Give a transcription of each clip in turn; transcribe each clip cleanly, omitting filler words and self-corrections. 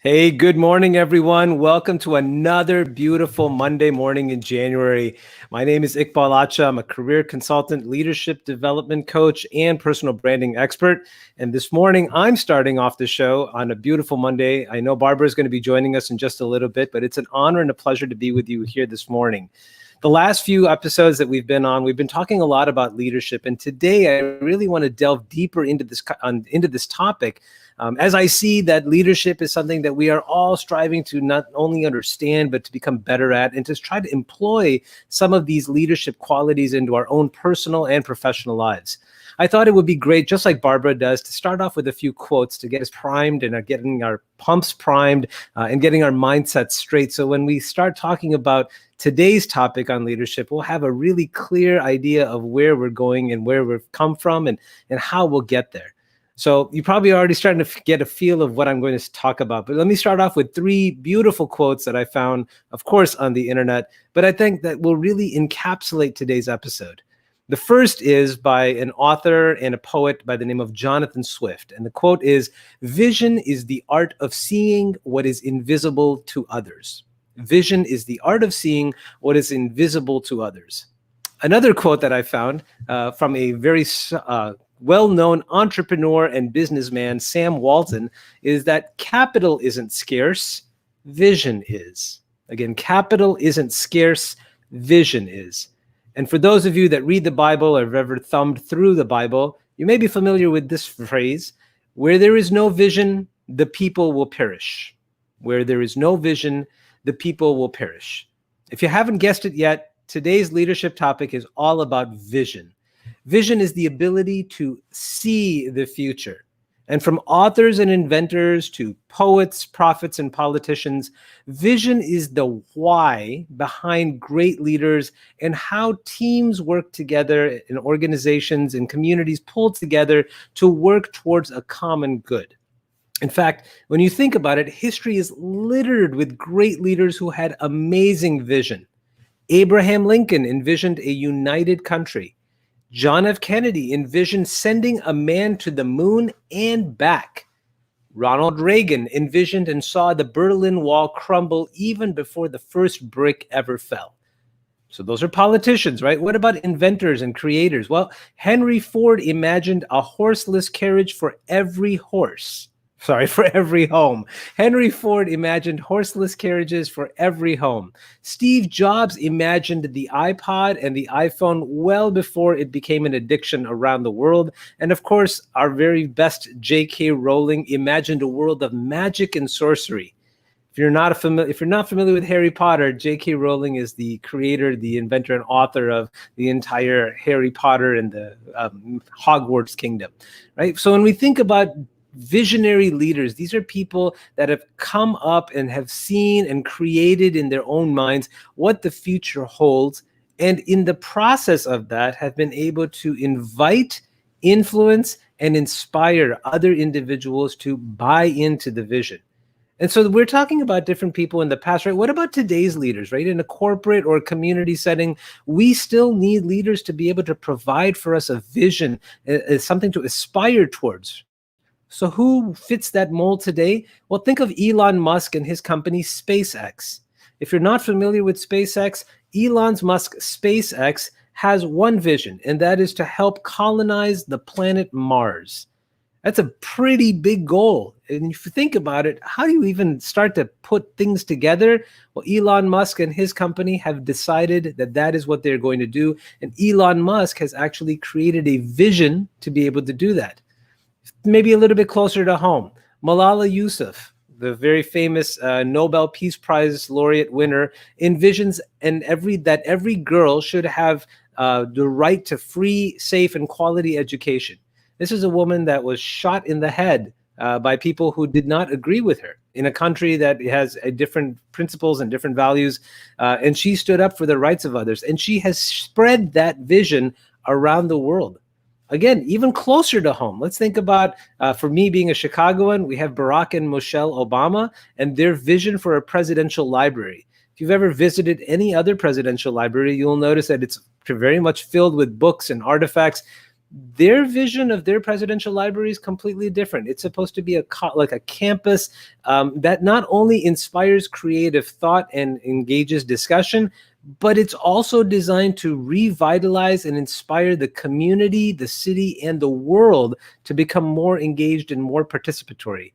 Hey, good morning, everyone. Welcome to another beautiful Monday morning in January. My name is Iqbal Acha. I'm a career consultant, leadership development coach, and personal branding expert. And this morning, I'm starting off the show on a beautiful Monday. I know Barbara is going to be joining us in just a little bit, but it's an honor and a pleasure to be with you here this morning. The last few episodes that we've been talking a lot about leadership. And today, I really want to delve deeper into this topic. As I see that leadership is something that we are all striving to not only understand, but to become better at, and to try to employ some of these leadership qualities into our own personal and professional lives. I thought it would be great, just like Barbara does, to start off with a few quotes to get us primed and getting our pumps primed and getting our mindsets straight. So when we start talking about today's topic on leadership, we'll have a really clear idea of where we're going and where we've come from and how we'll get there. So you're probably already starting to get a feel of what I'm going to talk about. But let me start off with three beautiful quotes that I found, of course, on the internet, but I think that will really encapsulate today's episode. The first is by an author and a poet by the name of Jonathan Swift. And the quote is, "Vision is the art of seeing what is invisible to others." Vision is the art of seeing what is invisible to others. Another quote that I found from a very well-known entrepreneur and businessman, Sam Walton, is that capital isn't scarce, vision is. Again, capital isn't scarce, vision is. And for those of you that read the Bible or have ever thumbed through the Bible, you may be familiar with this phrase, where there is no vision, the people will perish. Where there is no vision, the people will perish. If you haven't guessed it yet, today's leadership topic is all about vision. Vision is the ability to see the future. And from authors and inventors to poets, prophets, and politicians, vision is the why behind great leaders and how teams work together and organizations and communities pull together to work towards a common good. In fact, when you think about it, history is littered with great leaders who had amazing vision. Abraham Lincoln envisioned a united country. John F. Kennedy envisioned sending a man to the moon and back. Ronald Reagan envisioned and saw the Berlin Wall crumble even before the first brick ever fell. So those are politicians, right? What about inventors and creators? Well, Henry Ford imagined a horseless carriage for every home. Henry Ford imagined horseless carriages for every home. Steve Jobs imagined the iPod and the iPhone well before it became an addiction around the world. And of course, our very best J.K. Rowling imagined a world of magic and sorcery. If you're not familiar with Harry Potter, J.K. Rowling is the creator, the inventor, and author of the entire Harry Potter and the Hogwarts kingdom, right? So when we think about visionary leaders, these are people that have come up and have seen and created in their own minds what the future holds, and in the process of that have been able to invite, influence, and inspire other individuals to buy into the vision. And so we're talking about different people in the past, right? What about today's leaders, right? In a corporate or community setting, we still need leaders to be able to provide for us a vision, something to aspire towards. So who fits that mold today? Well, think of Elon Musk and his company SpaceX. If you're not familiar with SpaceX, Elon Musk's SpaceX has one vision, and that is to help colonize the planet Mars. That's a pretty big goal. And if you think about it, how do you even start to put things together? Well, Elon Musk and his company have decided that that is what they're going to do. And Elon Musk has actually created a vision to be able to do that. Maybe a little bit closer to home, Malala Yousafzai, the very famous Nobel Peace Prize laureate winner, envisions that every girl should have the right to free, safe, and quality education. This is a woman that was shot in the head by people who did not agree with her in a country that has different principles and different values. And she stood up for the rights of others. And she has spread that vision around the world. Again, even closer to home. Let's think about, for me being a Chicagoan, we have Barack and Michelle Obama and their vision for a presidential library. If you've ever visited any other presidential library, you'll notice that it's very much filled with books and artifacts. Their vision of their presidential library is completely different. It's supposed to be like a campus that not only inspires creative thought and engages discussion, but it's also designed to revitalize and inspire the community, the city, and the world to become more engaged and more participatory.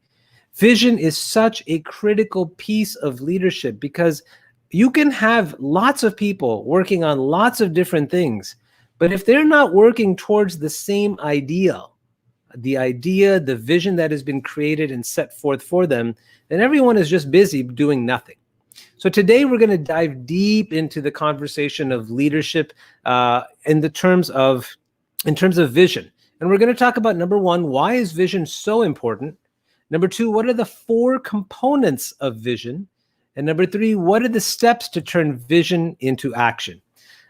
Vision is such a critical piece of leadership because you can have lots of people working on lots of different things, but if they're not working towards the same ideal, the vision that has been created and set forth for them, then everyone is just busy doing nothing. So today we're going to dive deep into the conversation of leadership in terms of vision. And we're going to talk about, number one, why is vision so important? Number two, what are the 4 components of vision? And number 3, what are the steps to turn vision into action?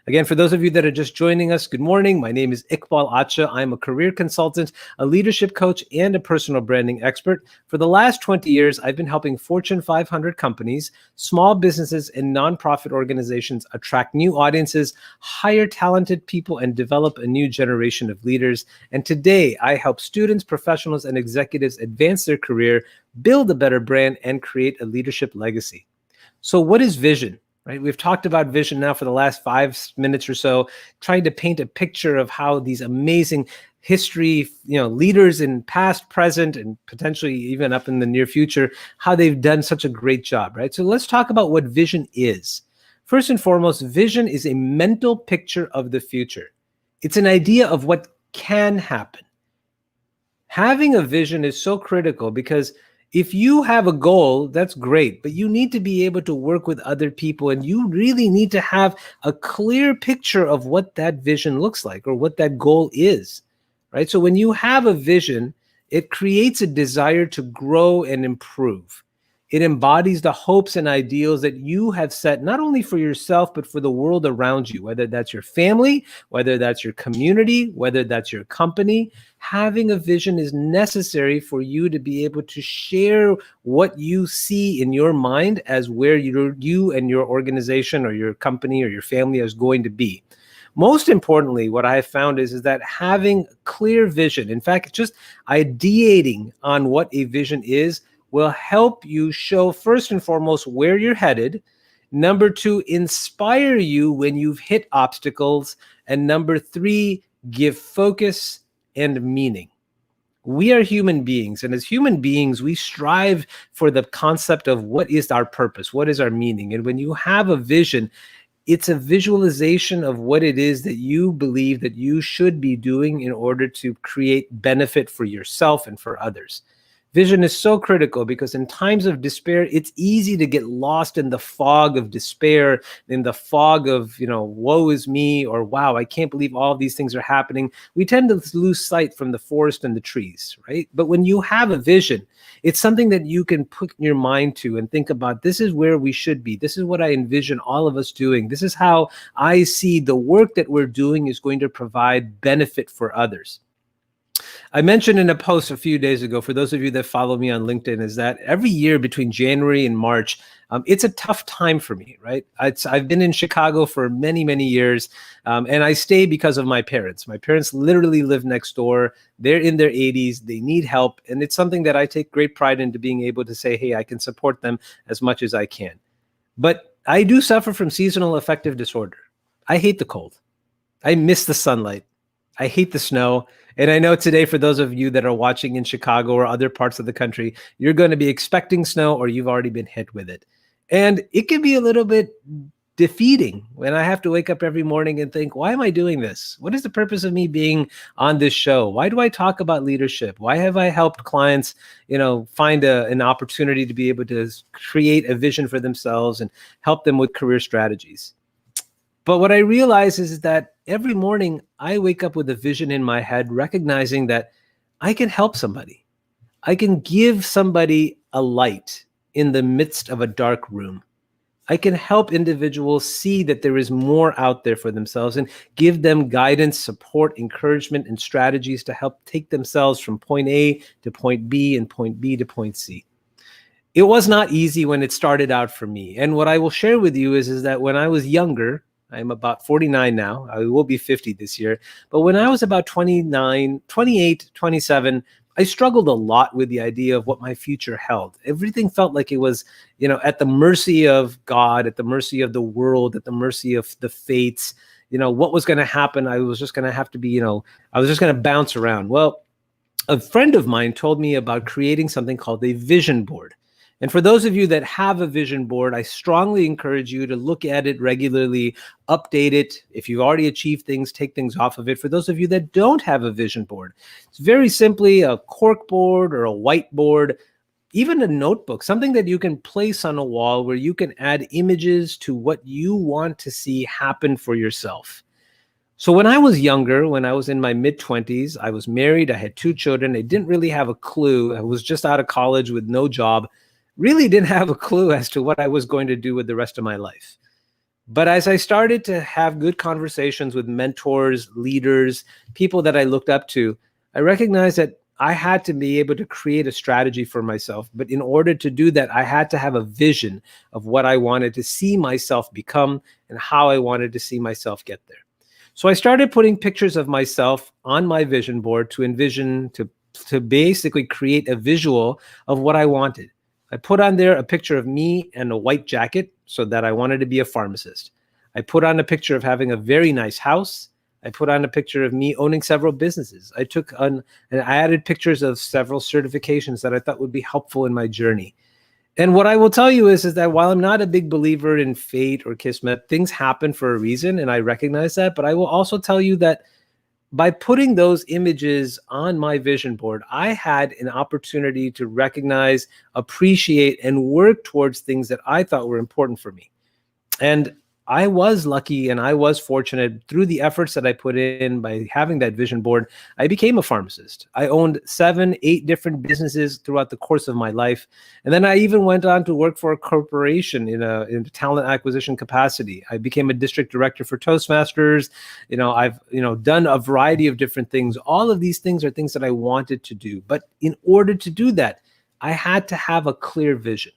Again, for those of you that are just joining us, good morning. My name is Iqbal Acha. I'm a career consultant, a leadership coach, and a personal branding expert. For the last 20 years, I've been helping Fortune 500 companies, small businesses, and nonprofit organizations attract new audiences, hire talented people, and develop a new generation of leaders. And today, I help students, professionals, and executives advance their career, build a better brand, and create a leadership legacy. So what is vision? Right? We've talked about vision now for the last 5 minutes or so, trying to paint a picture of how these amazing history, leaders in past, present, and potentially even up in the near future, how they've done such a great job, right? So let's talk about what vision is. First and foremost, vision is a mental picture of the future. It's an idea of what can happen. Having a vision is so critical because if you have a goal, that's great, but you need to be able to work with other people, and you really need to have a clear picture of what that vision looks like or what that goal is, right? So when you have a vision, it creates a desire to grow and improve. It embodies the hopes and ideals that you have set, not only for yourself, but for the world around you, whether that's your family, whether that's your community, whether that's your company. Having a vision is necessary for you to be able to share what you see in your mind as where you and your organization or your company or your family is going to be. Most importantly, what I have found is that having clear vision, in fact, just ideating on what a vision is, will help you show, first and foremost, where you're headed. Number 2, inspire you when you've hit obstacles. And number 3, give focus and meaning. We are human beings, and as human beings, we strive for the concept of what is our purpose, what is our meaning. And when you have a vision, it's a visualization of what it is that you believe that you should be doing in order to create benefit for yourself and for others. Vision is so critical because in times of despair, it's easy to get lost in the fog of despair, in the fog of, woe is me, or wow, I can't believe all of these things are happening. We tend to lose sight from the forest and the trees, right? But when you have a vision, it's something that you can put your mind to and think about, this is where we should be. This is what I envision all of us doing. This is how I see the work that we're doing is going to provide benefit for others. I mentioned in a post a few days ago, for those of you that follow me on LinkedIn, is that every year between January and March, it's a tough time for me, right? I've been in Chicago for many, many years, and I stay because of my parents. My parents literally live next door. They're in their 80s. They need help, and it's something that I take great pride into being able to say, hey, I can support them as much as I can. But I do suffer from seasonal affective disorder. I hate the cold. I miss the sunlight. I hate the snow. And I know today, for those of you that are watching in Chicago or other parts of the country, you're going to be expecting snow or you've already been hit with it. And it can be a little bit defeating when I have to wake up every morning and think, why am I doing this? What is the purpose of me being on this show? Why do I talk about leadership? Why have I helped clients, find an opportunity to be able to create a vision for themselves and help them with career strategies? But what I realize is that every morning I wake up with a vision in my head, recognizing that I can help somebody. I can give somebody a light in the midst of a dark room. I can help individuals see that there is more out there for themselves and give them guidance, support, encouragement, and strategies to help take themselves from point A to point B and point B to point C. It was not easy when it started out for me. And what I will share with you is that when I was younger, I'm about 49 now, I will be 50 this year, but when I was about 29, 28, 27, I struggled a lot with the idea of what my future held. Everything felt like it was, at the mercy of God, at the mercy of the world, at the mercy of the fates. What was going to happen? I was just going to have to be, I was just going to bounce around. Well, a friend of mine told me about creating something called a vision board. And for those of you that have a vision board, I strongly encourage you to look at it regularly, update it. If you've already achieved things, take things off of it. For those of you that don't have a vision board, it's very simply a cork board or a whiteboard, even a notebook, something that you can place on a wall where you can add images to what you want to see happen for yourself. So when I was younger, when I was in my mid-20s, I was married, I had 2 children, I didn't really have a clue. I was just out of college with no job, really didn't have a clue as to what I was going to do with the rest of my life. But as I started to have good conversations with mentors, leaders, people that I looked up to, I recognized that I had to be able to create a strategy for myself. But in order to do that, I had to have a vision of what I wanted to see myself become and how I wanted to see myself get there. So I started putting pictures of myself on my vision board to envision, to basically create a visual of what I wanted. I put on there a picture of me and a white jacket so that I wanted to be a pharmacist. I put on a picture of having a very nice house. I put on a picture of me owning several businesses. I added pictures of several certifications that I thought would be helpful in my journey. And what I will tell you is that while I'm not a big believer in fate or kismet, things happen for a reason, and I recognize that. But I will also tell you that by putting those images on my vision board, I had an opportunity to recognize, appreciate, and work towards things that I thought were important for me. And I was lucky and I was fortunate through the efforts that I put in by having that vision board. I became a pharmacist. I owned 7, 8 different businesses throughout the course of my life. And then I even went on to work for a corporation in a talent acquisition capacity. I became a district director for Toastmasters. I've done a variety of different things. All of these things are things that I wanted to do. But in order to do that, I had to have a clear vision.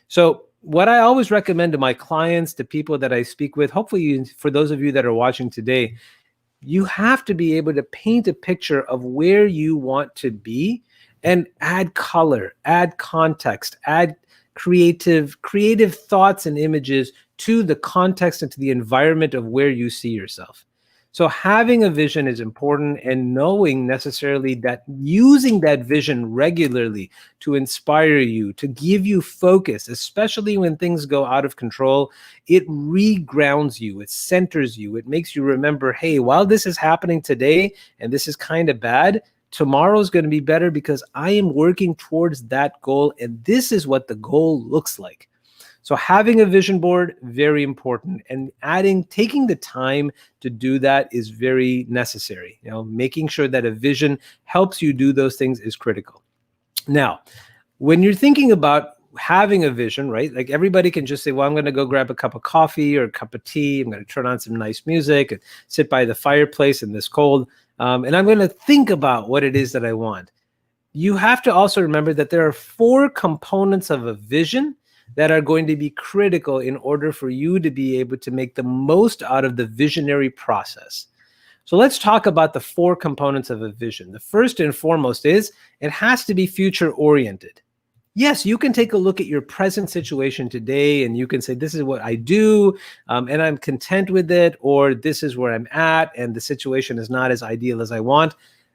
So what I always recommend to my clients, to people that I speak with, hopefully for those of you that are watching today, you have to be able to paint a picture of where you want to be and add color, add context, add creative thoughts and images to the context and to the environment of where you see yourself. So having a vision is important, and knowing necessarily that using that vision regularly to inspire you, to give you focus, especially when things go out of control, it regrounds you, it centers you, it makes you remember, hey, while this is happening today and this is kind of bad, tomorrow's going to be better because I am working towards that goal, and this is what the goal looks like. So having a vision board, very important, and taking the time to do that is very necessary. Making sure that a vision helps you do those things is critical. Now, when you're thinking about having a vision, right? Like everybody can just say, well, I'm going to go grab a cup of coffee or a cup of tea. I'm going to turn on some nice music and sit by the fireplace in this cold. And I'm going to think about what it is that I want. You have to also remember that there are 4 components of a vision that are going to be critical in order for you to be able to make the most out of the visionary process. So let's talk about the 4 components of a vision. The first and foremost is it has to be future oriented. Yes, you can take a look at your present situation today and you can say, this is what I do and I'm content with it, or this is where I'm at and the situation is not as ideal as I want.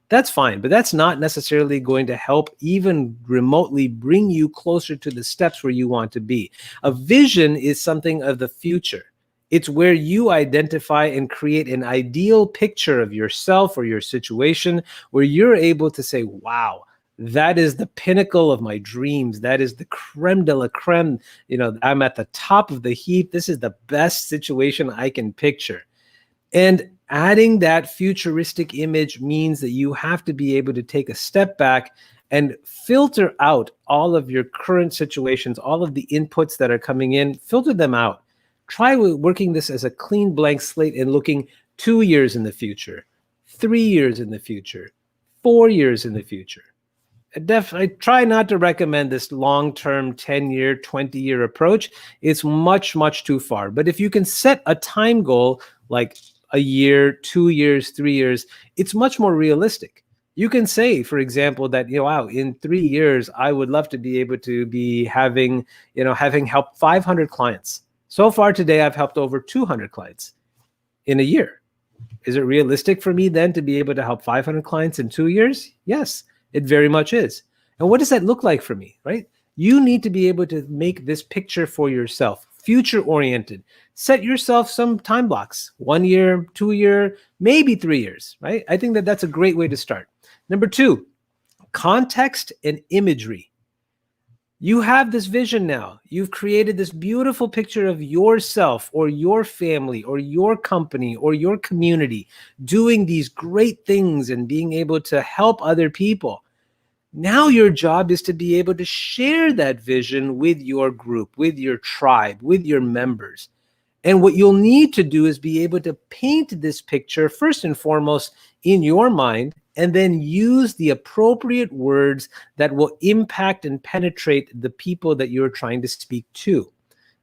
That's fine, but that's not necessarily going to help even remotely bring you closer to the steps where you want to be. A vision is something of the future. It's where you identify and create an ideal picture of yourself or your situation where you're able to say, wow, that is the pinnacle of my dreams. That is the creme de la creme. I'm at the top of the heap. This is the best situation I can picture. And adding that futuristic image means that you have to be able to take a step back and filter out all of your current situations, all of the inputs that are coming in, filter them out. Try working this as a clean blank slate and looking 2 years in the future, 3 years in the future, 4 years in the future. I try not to recommend this long-term 10-year, 20-year approach. It's much, much too far. But if you can set a time goal like a year, 2 years, 3 years, it's much more realistic. You can say, for example, that, wow, in 3 years, I would love to be able to be having helped 500 clients. So far today, I've helped over 200 clients in a year. Is it realistic for me then to be able to help 500 clients in 2 years? Yes, it very much is. And what does that look like for me, right? You need to be able to make this picture for yourself, future oriented. Set yourself some time blocks, 1 year, 2 year, maybe 3 years, right? I think that that's a great way to start. Number two, context and imagery. You have this vision now. You've created this beautiful picture of yourself or your family or your company or your community doing these great things and being able to help other people. Now your job is to be able to share that vision with your group, with your tribe, with your members. And what you'll need to do is be able to paint this picture first and foremost in your mind, and then use the appropriate words that will impact and penetrate the people that you're trying to speak to,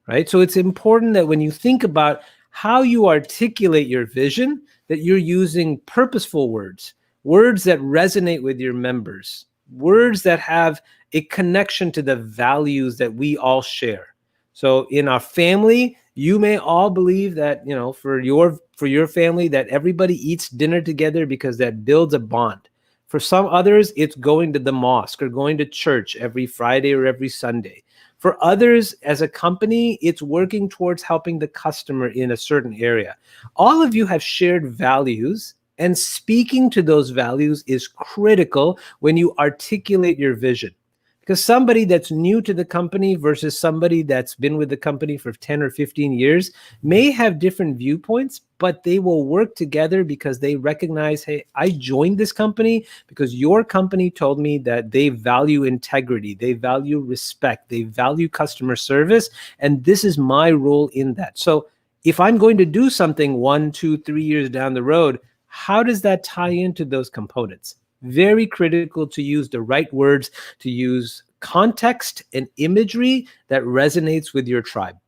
right? So it's important that when you think about how you articulate your vision, that you're using purposeful words, words that resonate with your members, words that have a connection to the values that we all share. So in our family, you may all believe that, for your family, that everybody eats dinner together because that builds a bond. For some others, it's going to the mosque or going to church every Friday or every Sunday. For others, as a company, it's working towards helping the customer in a certain area. All of you have shared values, and speaking to those values is critical when you articulate your vision. Because somebody that's new to the company versus somebody that's been with the company for 10 or 15 years may have different viewpoints, but they will work together because they recognize, hey, I joined this company because your company told me that they value integrity, they value respect, they value customer service, and this is my role in that. So if I'm going to do something 1, 2, 3 years down the road, how does that tie into those components? Very critical to use the right words, to use context and imagery that resonates with your tribe.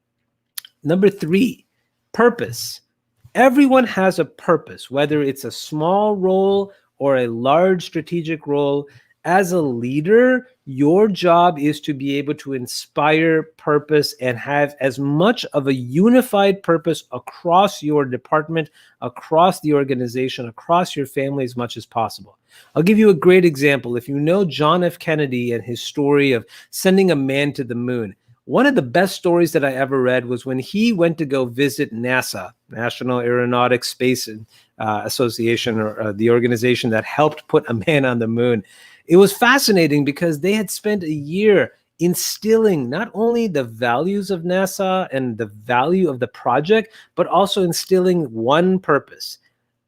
Number three, purpose. Everyone has a purpose, whether it's a small role or a large strategic role. As a leader, your job is to be able to inspire purpose and have as much of a unified purpose across your department, across the organization, across your family as much as possible. I'll give you a great example. If you know John F. Kennedy and his story of sending a man to the moon, one of the best stories that I ever read was when he went to go visit NASA, National Aeronautics Space Association, or the organization that helped put a man on the moon. It was fascinating because they had spent a year instilling not only the values of NASA and the value of the project, but also instilling one purpose.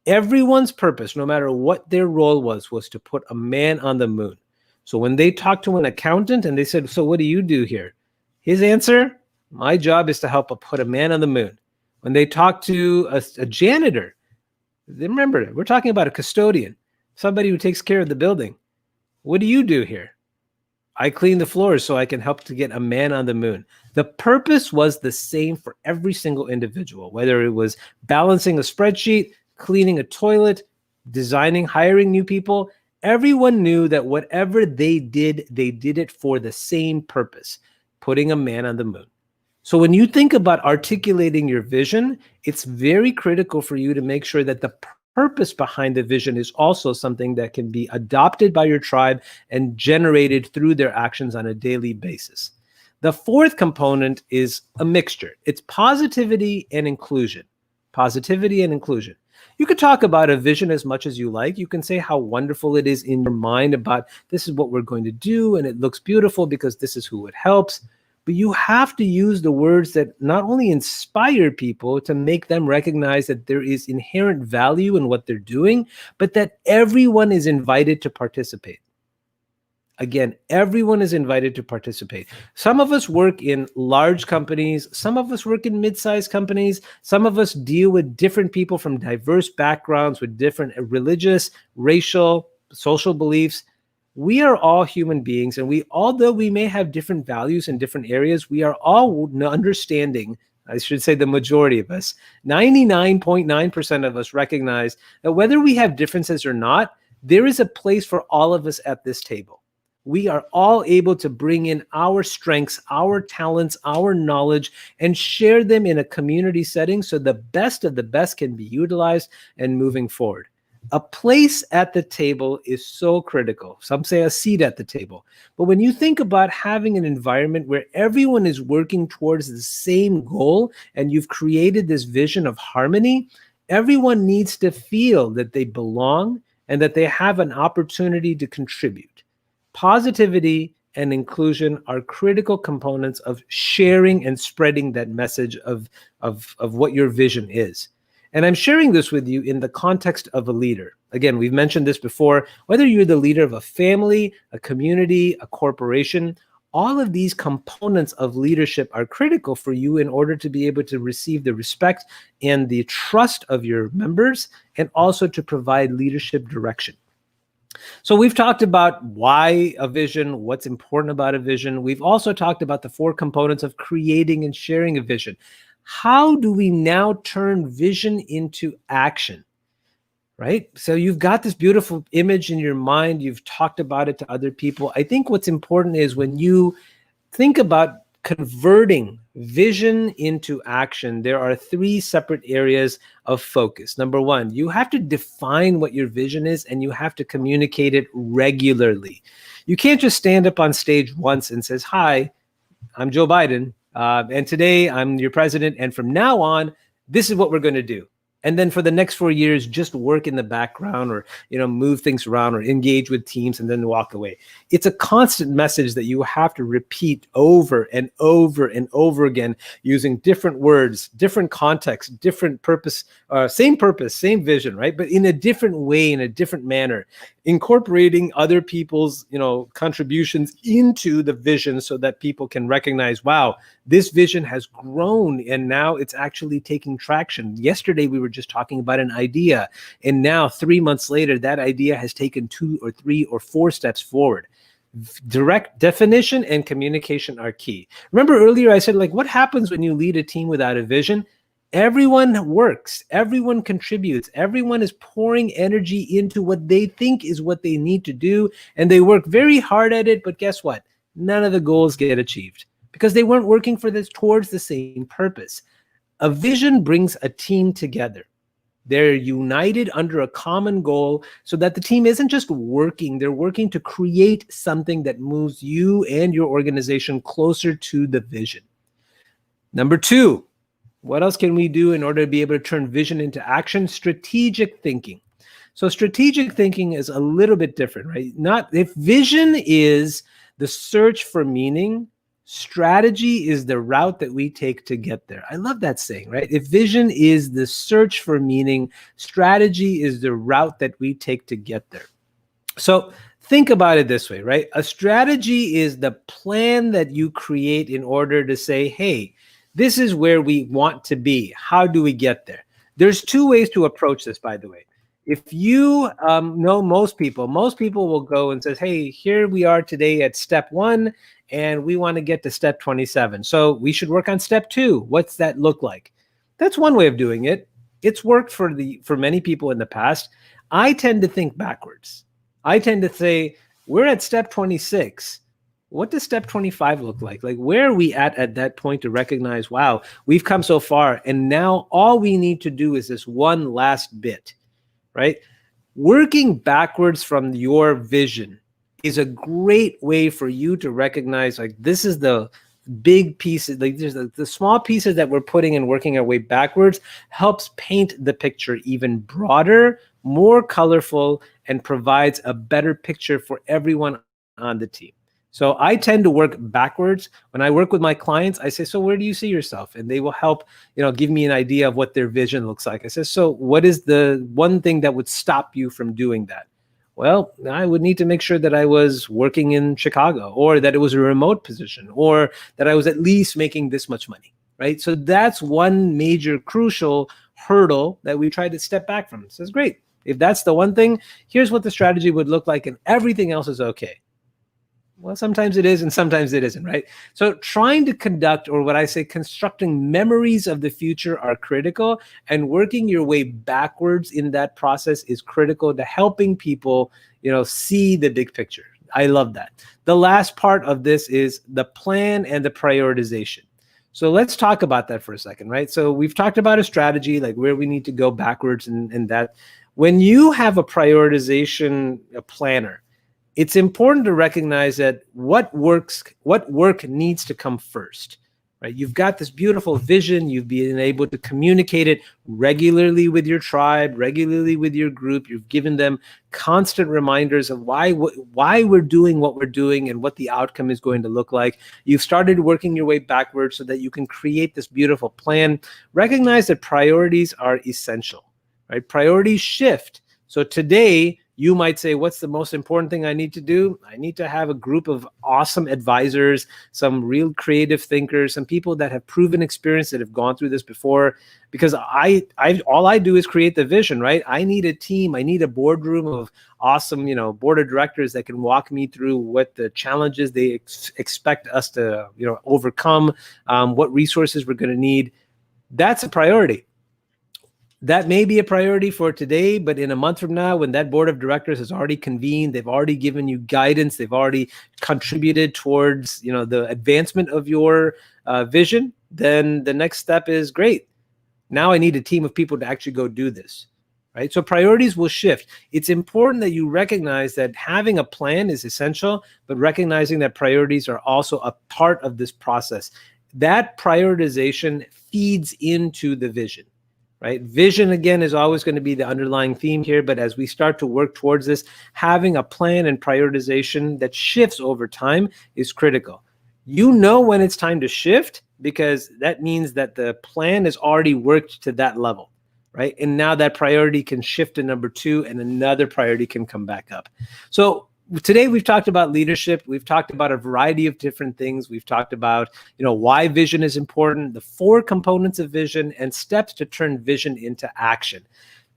Everyone's purpose, no matter what their role was to put a man on the moon. So when they talked to an accountant and they said, so what do you do here? His answer, my job is to help put a man on the moon. When they talked to a janitor, remember, we're talking about a custodian, somebody who takes care of the building. What do you do here? I clean the floors so I can help to get a man on the moon. The purpose was the same for every single individual, whether it was balancing a spreadsheet, cleaning a toilet, designing, hiring new people. Everyone knew that whatever they did it for the same purpose, putting a man on the moon. So when you think about articulating your vision, it's very critical for you to make sure that the purpose behind the vision is also something that can be adopted by your tribe and generated through their actions on a daily basis. The fourth component is a mixture. It's positivity and inclusion. Positivity and inclusion. You could talk about a vision as much as you like. You can say how wonderful it is in your mind about this is what we're going to do, and it looks beautiful because this is who it helps. But you have to use the words that not only inspire people to make them recognize that there is inherent value in what they're doing, but that everyone is invited to participate. Again, everyone is invited to participate. Some of us work in large companies. Some of us work in mid-sized companies. Some of us deal with different people from diverse backgrounds, with different religious, racial, social beliefs. We are all human beings, and although we may have different values in different areas, we are all understanding. I should say the majority of us, 99.9% of us recognize that whether we have differences or not, there is a place for all of us at this table. We are all able to bring in our strengths, our talents, our knowledge, and share them in a community setting so the best of the best can be utilized and moving forward. A place at the table is so critical. Some say a seat at the table. But when you think about having an environment where everyone is working towards the same goal and you've created this vision of harmony, everyone needs to feel that they belong and that they have an opportunity to contribute. Positivity and inclusion are critical components of sharing and spreading that message of what your vision is. And I'm sharing this with you in the context of a leader. Again, we've mentioned this before, whether you're the leader of a family, a community, a corporation, all of these components of leadership are critical for you in order to be able to receive the respect and the trust of your members, and also to provide leadership direction. So we've talked about why a vision, what's important about a vision. We've also talked about the 4 components of creating and sharing a vision. How do we now turn vision into action? Right? So you've got this beautiful image in your mind. You've talked about it to other people. I think what's important is when you think about converting vision into action, there are 3 separate areas of focus. Number 1, you have to define what your vision is, and you have to communicate it regularly. You can't just stand up on stage once and says, "Hi, I'm Joe Biden, and today I'm your president, and from now on, this is what we're going to do." And then for the next 4 years, just work in the background, or move things around, or engage with teams, and then walk away. It's a constant message that you have to repeat over and over and over again, using different words, different context, different purpose, same vision, right? But in a different way, in a different manner, incorporating other people's contributions into the vision so that people can recognize, wow, this vision has grown and now it's actually taking traction. Yesterday, we were just talking about an idea, and now 3 months later, that idea has taken 2 or 3 or 4 steps forward. Direct definition and communication are key. Remember earlier I said, what happens when you lead a team without a vision? Everyone works, everyone contributes, everyone is pouring energy into what they think is what they need to do, and they work very hard at it, but guess what? None of the goals get achieved because they weren't working towards the same purpose. A vision brings a team together. They're united under a common goal so that the team isn't just working, they're working to create something that moves you and your organization closer to the vision. Number 2, what else can we do in order to be able to turn vision into action? Strategic thinking. So strategic thinking is a little bit different, right? If vision is the search for meaning, strategy is the route that we take to get there. I love that saying, right? If vision is the search for meaning, strategy is the route that we take to get there. So think about it this way, right? A strategy is the plan that you create in order to say, hey, this is where we want to be. How do we get there? There's 2 ways to approach this, by the way. If you know most people will go and says, hey, here we are today at step 1, and we want to get to step 27. So we should work on step 2. What's that look like? That's one way of doing it. It's worked for many people in the past. I tend to think backwards. I tend to say, we're at step 26. What does step 25 look like? Where are we at that point to recognize, wow, we've come so far, and now all we need to do is this one last bit, right? Working backwards from your vision is a great way for you to recognize, this is the big pieces, there's the small pieces that we're putting and working our way backwards helps paint the picture even broader, more colorful, and provides a better picture for everyone on the team. So I tend to work backwards. When I work with my clients, I say, so where do you see yourself? And they will help, give me an idea of what their vision looks like. I say, so what is the one thing that would stop you from doing that? Well, I would need to make sure that I was working in Chicago, or that it was a remote position, or that I was at least making this much money, right? So that's one major crucial hurdle that we try to step back from. It says, great, if that's the one thing, here's what the strategy would look like, and everything else is okay. Well, sometimes it is and sometimes it isn't, right? So trying to conduct, or what I say, constructing memories of the future are critical, and working your way backwards in that process is critical to helping people, see the big picture. I love that. The last part of this is the plan and the prioritization. So let's talk about that for a second, right? So we've talked about a strategy, like where we need to go backwards, and that when you have a prioritization, a planner, it's important to recognize that what work needs to come first, right? You've got this beautiful vision. You've been able to communicate it regularly with your tribe, regularly with your group. You've given them constant reminders of why we're doing what we're doing and what the outcome is going to look like. You've started working your way backwards so that you can create this beautiful plan. Recognize that priorities are essential, right? Priorities shift. So today, you might say, what's the most important thing I need to do? I need to have a group of awesome advisors, some real creative thinkers, some people that have proven experience, that have gone through this before. Because all I do is create the vision, right? I need a team. I need a boardroom of awesome, board of directors that can walk me through what the challenges they expect us to, overcome, what resources we're going to need. That's a priority. That may be a priority for today, but in a month from now, when that board of directors has already convened, they've already given you guidance, they've already contributed towards, the advancement of your vision, then the next step is, great. Now I need a team of people to actually go do this, right? So priorities will shift. It's important that you recognize that having a plan is essential, but recognizing that priorities are also a part of this process. That prioritization feeds into the vision. Right? Vision, again, is always going to be the underlying theme here. But as we start to work towards this, having a plan and prioritization that shifts over time is critical. You know when it's time to shift, because that means that the plan has already worked to that level, right? And now that priority can shift to number 2, and another priority can come back up. So today we've talked about leadership. We've talked about a variety of different things. We've talked about, why vision is important, the 4 components of vision, and steps to turn vision into action.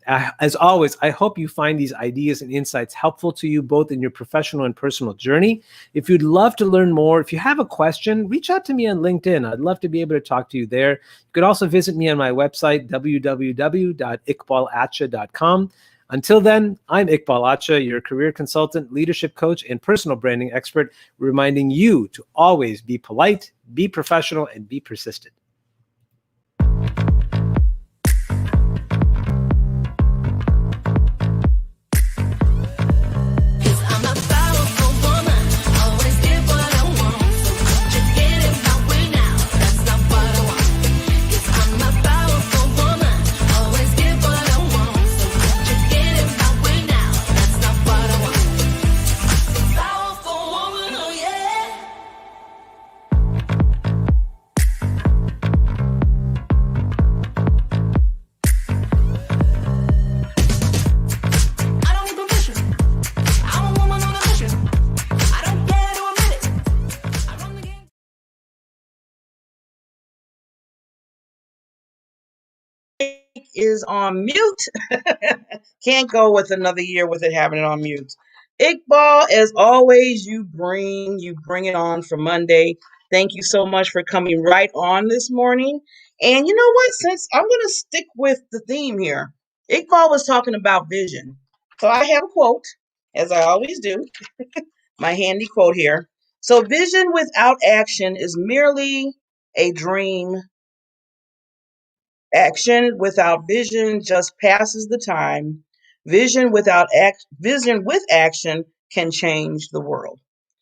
As always, I hope you find these ideas and insights helpful to you both in your professional and personal journey. If you'd love to learn more, if you have a question, reach out to me on LinkedIn. I'd love to be able to talk to you there. You could also visit me on my website, www.iqbalacha.com. Until then, I'm Iqbal Acha, your career consultant, leadership coach, and personal branding expert, reminding you to always be polite, be professional, and be persistent. Is on mute. Can't go with another year with it having it on mute. Iqbal, as always, you bring it on for Monday. Thank you so much for coming right on this morning. And you know what? Since I'm going to stick with the theme here, Iqbal was talking about vision. So I have a quote, as I always do, my handy quote here. So vision without action is merely a dream. Action without vision just passes the time. Vision with action can change the world.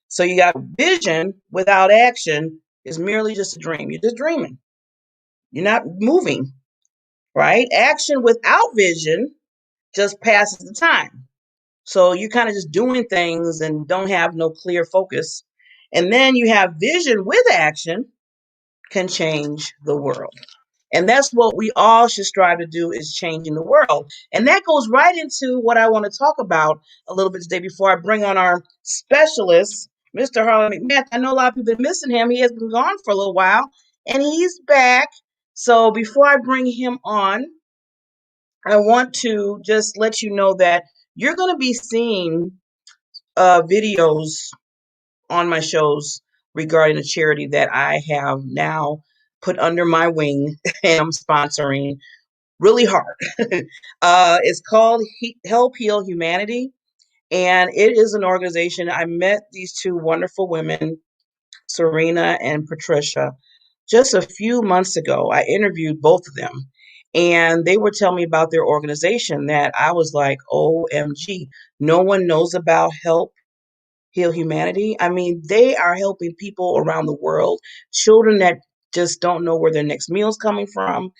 So you got vision without action is merely just a dream. You're just dreaming. You're not moving, right? Action without vision just passes the time. So you're kind of just doing things and don't have no clear focus. And then you have vision with action can change the world. And that's what we all should strive to do, is changing the world. And that goes right into what I want to talk about a little bit today before I bring on our specialist, Mr. Harlan McMath. I know a lot of people have been missing him. He has been gone for a little while, and he's back. So before I bring him on, I want to just let you know that you're going to be seeing videos on my shows regarding a charity that I have now put under my wing and I'm sponsoring really hard. It's called Help Heal Humanity, and it is an organization. I met these two wonderful women, Serena and Patricia, just a few months ago. I interviewed both of them, and they were telling me about their organization that I was like, OMG, no one knows about Help Heal Humanity. I mean, they are helping people around the world, children that just don't know where their next meal is coming from.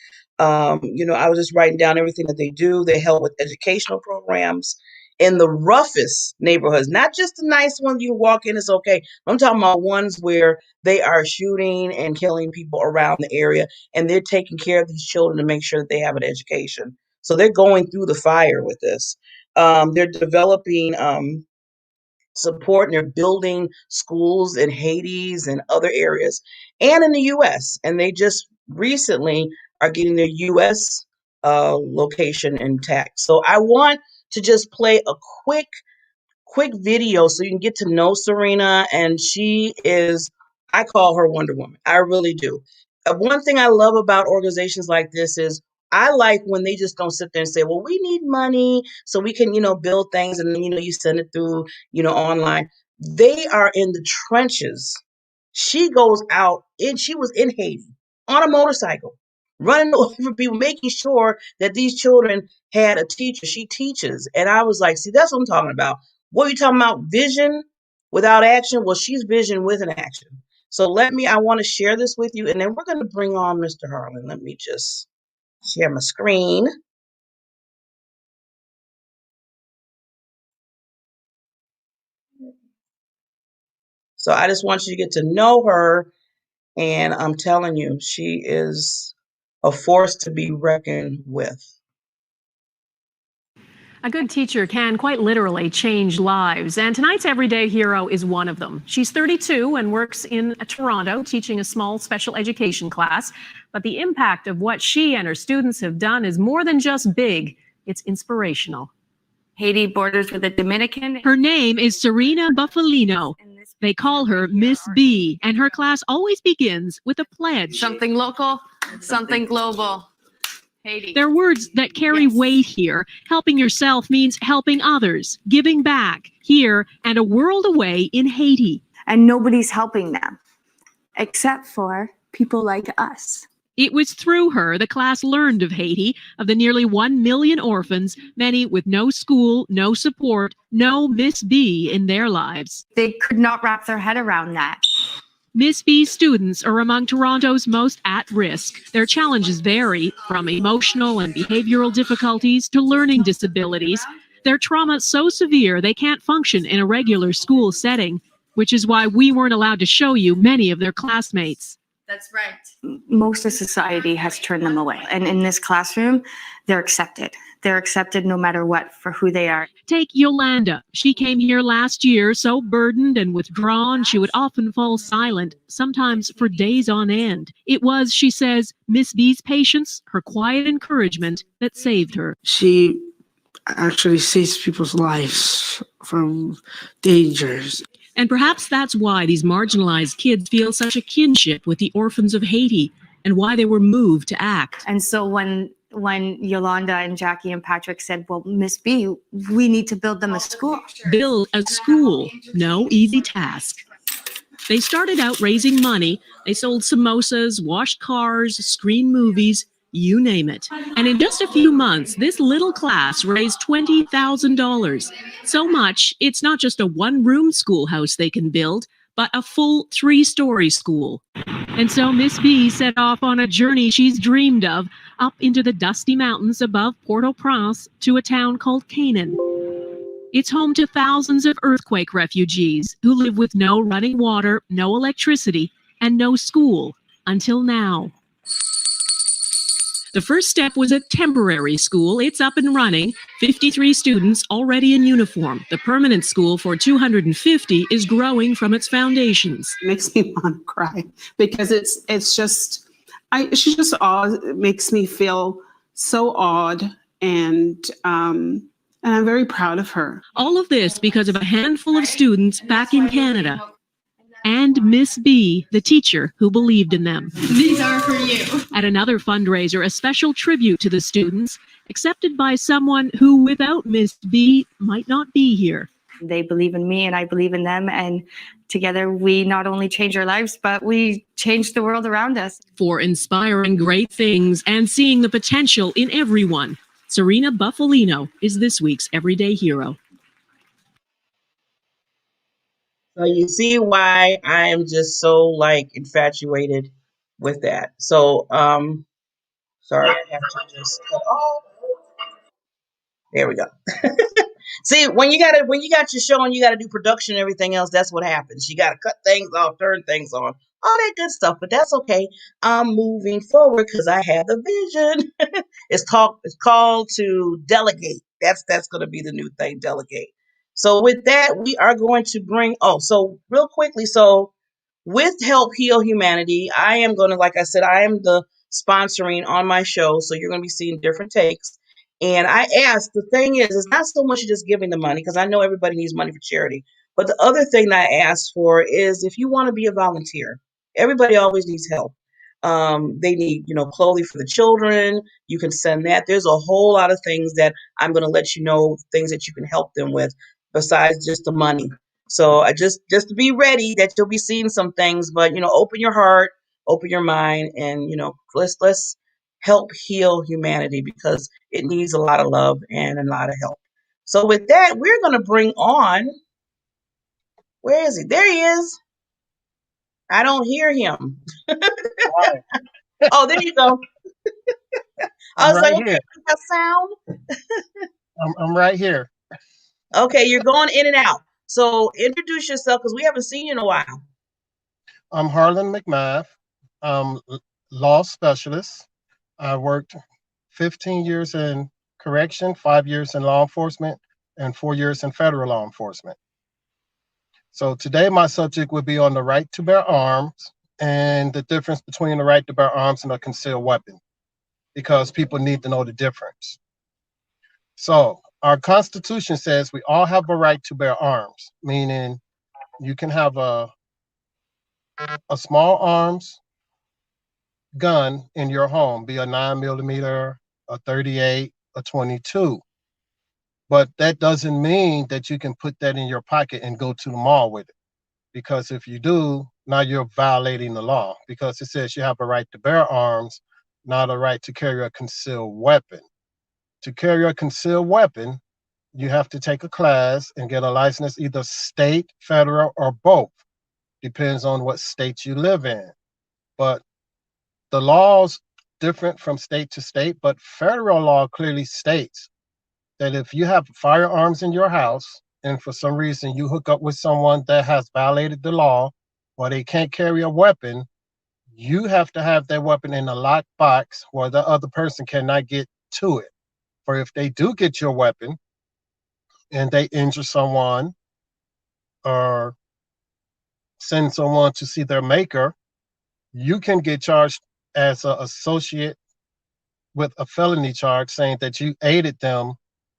I was just writing down everything that they do. They help with educational programs in the roughest neighborhoods, not just the nice ones you walk in, it's okay. I'm talking about ones where they are shooting and killing people around the area, and they're taking care of these children to make sure that they have an education. So they're going through the fire with this. They're developing support, and they're building schools in Hades and other areas and in the U.S. And they just recently are getting their U.S. Location intact. So I want to just play a quick video so you can get to know Serena. And she is, I call her Wonder Woman. I really do. One thing I love about organizations like this is I like when they just don't sit there and say, well, we need money so we can, build things. And then, you send it through, online. They are in the trenches. She goes out and she was in Haiti on a motorcycle, running over people, making sure that these children had a teacher. She teaches. And I was like, see, that's what I'm talking about. What are you talking about? Vision without action? Well, she's vision with an action. So I want to share this with you. And then we're going to bring on Mr. Harlan. Let me just share my screen. So I just want you to get to know her. And I'm telling you, she is a force to be reckoned with. A good teacher can quite literally change lives, and tonight's everyday hero is one of them. She's 32 and works in Toronto teaching a small special education class, but the impact of what she and her students have done is more than just big, it's inspirational. Haiti borders with the Dominican. Her name is Serena Buffalino. They call her Miss B, and her class always begins with a pledge. Something local, something global. Haiti. They're words that carry weight here. Helping yourself means helping others, giving back here and a world away in Haiti. And nobody's helping them except for people like us. It was through her the class learned of Haiti, of the nearly 1 million orphans, many with no school, no support, no Miss B in their lives. They could not wrap their head around that. Miss B's students are among Toronto's most at risk. Their challenges vary from emotional and behavioral difficulties to learning disabilities. Their trauma so severe they can't function in a regular school setting, which is why we weren't allowed to show you many of their classmates. That's right. Most of society has turned them away. And in this classroom, they're accepted. They're accepted no matter what for who they are. Take Yolanda. She came here last year so burdened and withdrawn she would often fall silent, sometimes for days on end. It was, she says, Miss B's patience, her quiet encouragement that saved her. She actually saves people's lives from dangers. And perhaps that's why these marginalized kids feel such a kinship with the orphans of Haiti and why they were moved to act. And so when Yolanda and Jackie and Patrick said, well, Miss B, we need to build them a school. Build a school, no easy task. They started out raising money. They sold samosas, washed cars, screened movies, you name it. And in just a few months, this little class raised $20,000. So much, it's not just a one-room schoolhouse they can build, but a full 3-story school. And so Miss B set off on a journey she's dreamed of, up into the dusty mountains above Port-au-Prince to a town called Canaan. It's home to thousands of earthquake refugees who live with no running water, no electricity, and no school until now. The first step was a temporary school. It's up and running. 53 students already in uniform. The permanent school for 250 is growing from its foundations. It makes me want to cry because it's just, she's just odd. It makes me feel so awed, and I'm very proud of her. All of this because of a handful of students back in Canada. And Miss B, the teacher who believed in them. These are for you. At another fundraiser, a special tribute to the students, accepted by someone who, without Miss B, might not be here. They believe in me and I believe in them. And together we not only change our lives, but we change the world around us. For inspiring great things and seeing the potential in everyone, Serena Buffalino is this week's Everyday Hero. So you see why I am just so like infatuated with that. So sorry, I have to just cut off. There we go. See, when you got your show and you gotta do production and everything else, that's what happens. You gotta cut things off, turn things on, all that good stuff. But that's okay. I'm moving forward because I have the vision. It's called to delegate. That's gonna be the new thing, delegate. So with that, we are going to bring so real quickly, so with Help Heal Humanity, I am going to, like I said, I am the sponsoring on my show. So you're going to be seeing different takes. And I asked, the thing is, it's not so much just giving the money, because I know everybody needs money for charity. But the other thing that I asked for is if you want to be a volunteer, everybody always needs help. They need, clothing for the children. You can send that. There's a whole lot of things that I'm going to let you know, things that you can help them with besides just the money. So I just to be ready that you'll be seeing some things, but open your heart, open your mind, and let's help heal humanity because it needs a lot of love and a lot of help. So with that, we're gonna bring on. Where is he? There he is. I don't hear him. Oh, there you go. I was right like, okay, here. that sound. I'm right here. Okay, you're going in and out. So introduce yourself because we haven't seen you in a while. I'm Harlan McMath. I'm law specialist. I worked 15 years in correction, 5 years in law enforcement, and 4 years in federal law enforcement. So today my subject would be on the right to bear arms and the difference between the right to bear arms and a concealed weapon, because people need to know the difference. So our Constitution says we all have a right to bear arms, meaning you can have a small arms gun in your home, be a 9mm, a 38, a 22. But that doesn't mean that you can put that in your pocket and go to the mall with it. Because if you do, now you're violating the law, because it says you have a right to bear arms, not a right to carry a concealed weapon. To carry a concealed weapon, you have to take a class and get a license, either state, federal, or both. Depends on what state you live in. But the law's different from state to state, but federal law clearly states that if you have firearms in your house and for some reason you hook up with someone that has violated the law or they can't carry a weapon, you have to have that weapon in a locked box where the other person cannot get to it. For if they do get your weapon and they injure someone or send someone to see their maker, you can get charged as an associate with a felony charge saying that you aided them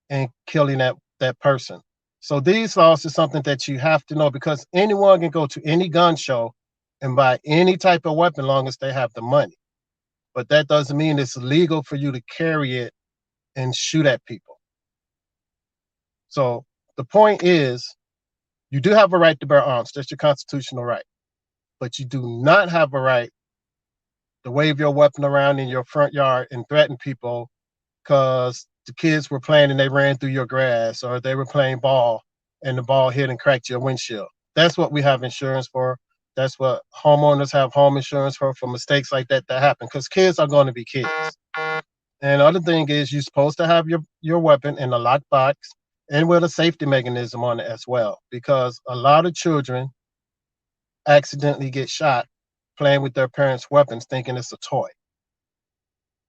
in killing that person. So these laws is something that you have to know, because anyone can go to any gun show and buy any type of weapon long as they have the money. But that doesn't mean it's legal for you to carry it and shoot at people. So the point is, you do have a right to bear arms. That's your constitutional right. But you do not have a right to wave your weapon around in your front yard and threaten people because the kids were playing and they ran through your grass, or they were playing ball and the ball hit and cracked your windshield. That's what we have insurance for. That's what homeowners have home insurance for mistakes like that happen, because kids are going to be kids. And the other thing is, you're supposed to have your weapon in a locked box and with a safety mechanism on it as well, because a lot of children accidentally get shot playing with their parents' weapons thinking it's a toy.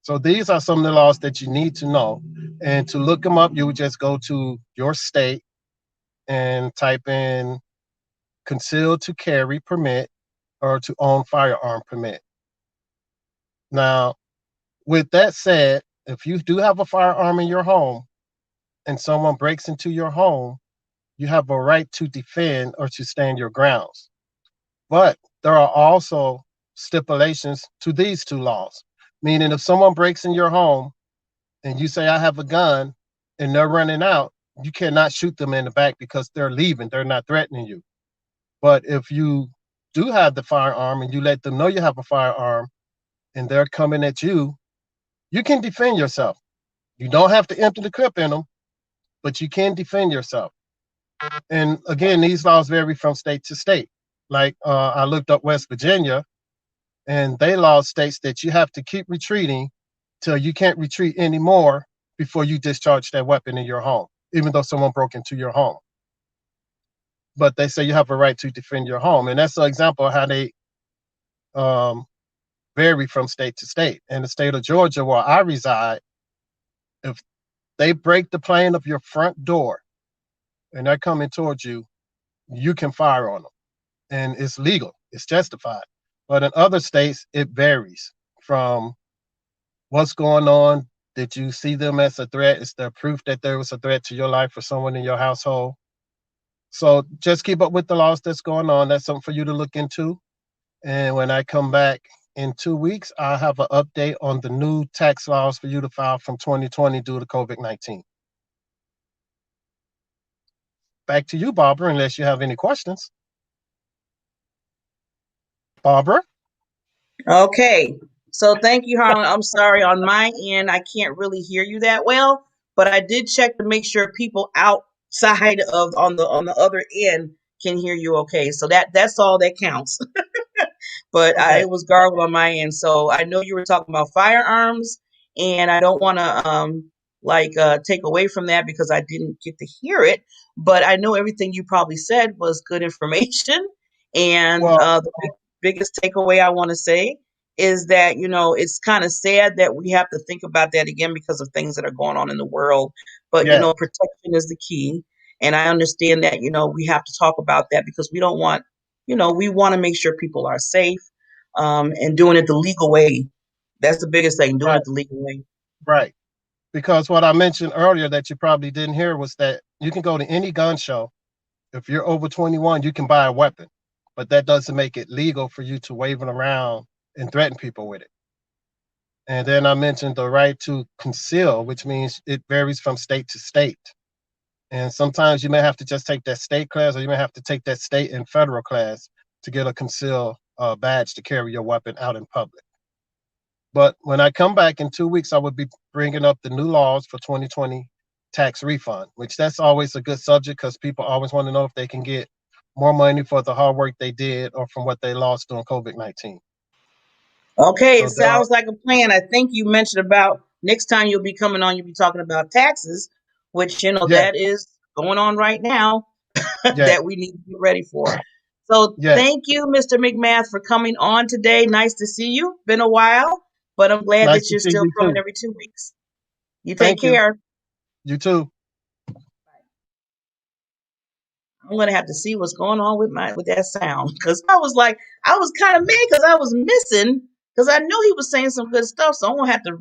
So these are some of the laws that you need to know. And to look them up, you would just go to your state and type in concealed to carry permit or to own firearm permit. Now, with that said, if you do have a firearm in your home and someone breaks into your home, you have a right to defend or to stand your grounds. But there are also stipulations to these two laws, meaning if someone breaks in your home and you say, I have a gun, and they're running out, you cannot shoot them in the back because they're leaving. They're not threatening you. But if you do have the firearm and you let them know you have a firearm and they're coming at you, you can defend yourself. You don't have to empty the clip in them, but you can defend yourself. And again, these laws vary from state to state. Like I looked up West Virginia, and they law states that you have to keep retreating till you can't retreat anymore before you discharge that weapon in your home, even though someone broke into your home. But they say you have a right to defend your home. And that's an example of how they vary from state to state. In the state of Georgia, where I reside, if they break the plane of your front door and they're coming towards you, you can fire on them. And it's legal, it's justified. But in other states, it varies from what's going on. Did you see them as a threat? Is there proof that there was a threat to your life or someone in your household? So just keep up with the laws that's going on. That's something for you to look into. And when I come back in 2 weeks, I'll have an update on the new tax laws for you to file from 2020 due to COVID-19. Back to you, Barbara, unless you have any questions. Barbara? Okay. So thank you, Harlan. I'm sorry, on my end, I can't really hear you that well, but I did check to make sure people outside of on the other end can hear you okay. So that's all that counts. But Okay. it was garbled on my end. So I know you were talking about firearms, and I don't want to take away from that because I didn't get to hear it. But I know everything you probably said was good information, and Well, biggest takeaway I want to say is that it's kind of sad that we have to think about that again because of things that are going on in the world. But yeah, protection is the key, and I understand that we have to talk about that because we don't want we want to make sure people are safe, and doing it the legal way. That's the biggest thing, doing right, it the legal way. right. Because what I mentioned earlier that you probably didn't hear was that you can go to any gun show. If you're over 21, you can buy a weapon, but that doesn't make it legal for you to wave it around and threaten people with it. And then I mentioned the right to conceal, which means it varies from state to state. And sometimes you may have to just take that state class, or you may have to take that state and federal class to get a conceal badge to carry your weapon out in public. But when I come back in 2 weeks, I will be bringing up the new laws for 2020 tax refund, which that's always a good subject because people always want to know if they can get more money for the hard work they did or from what they lost during COVID-19. Okay, it So there are, sounds like a plan. I think you mentioned about next time you'll be coming on, you'll be talking about taxes, which yeah, that is going on right now. yeah, That we need to get ready for. So yes. thank you, Mr. McMath, for coming on today. Nice to see you. Been a while, but I'm glad Nice that to you're see still you coming too. every 2 weeks. You take Thank you. care. You too. I'm gonna have to see what's going on with that sound because I was kind of mad because I was missing because I knew he was saying some good stuff, so I'm gonna have to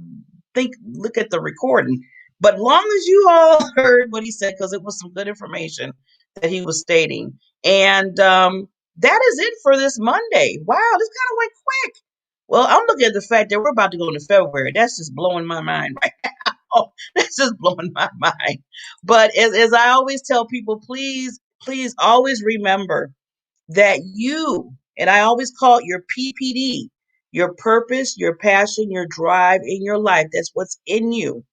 look at the recording. But long as you all heard what he said, because it was some good information that he was stating, and that is it for this Monday. Wow, this kind of went quick. Well, I'm looking at the fact that we're about to go into February. That's just blowing my mind right now. That's just blowing my mind. But as I always tell people, please always remember that and I always call it your PPD, your purpose, your passion, your drive in your life. That's what's in you.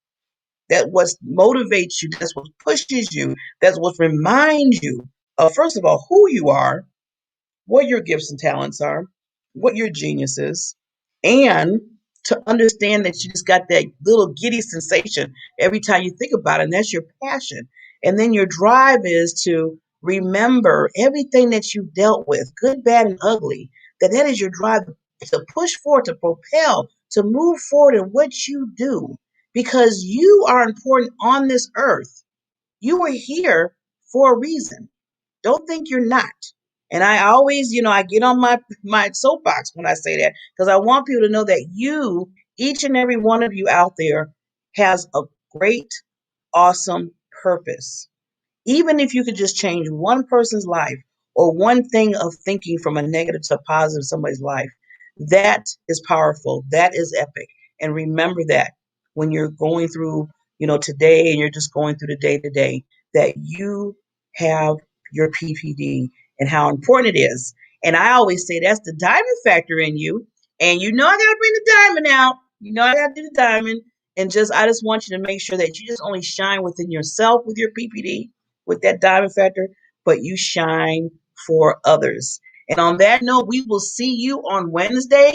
That's what motivates you. That's what pushes you. That's what reminds you of, first of all, who you are, what your gifts and talents are, what your genius is, and to understand that you just got that little giddy sensation every time you think about it, and that's your passion. And then your drive is to remember everything that you've dealt with, good, bad, and ugly, that is your drive to push forward, to propel, to move forward in what you do, because you are important on this earth. You are here for a reason. Don't think you're not. And I always, I get on my soapbox when I say that, because I want people to know that you, each and every one of you out there, has a great, awesome purpose. Even if you could just change one person's life or one thing of thinking from a negative to a positive in somebody's life, that is powerful. That is epic. And remember that when you're going through, today, and you're just going through the day to day, that you have your PPD and how important it is. And I always say that's the diamond factor in you. And I got to bring the diamond out. I got to do the diamond. And I just want you to make sure that you just only shine within yourself with your PPD, with that diamond factor, but you shine for others. And on that note, we will see you on Wednesday.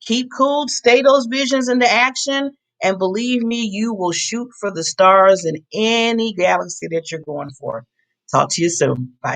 Keep cool, stay those visions into action, and believe me, you will shoot for the stars in any galaxy that you're going for. Talk to you soon. Bye.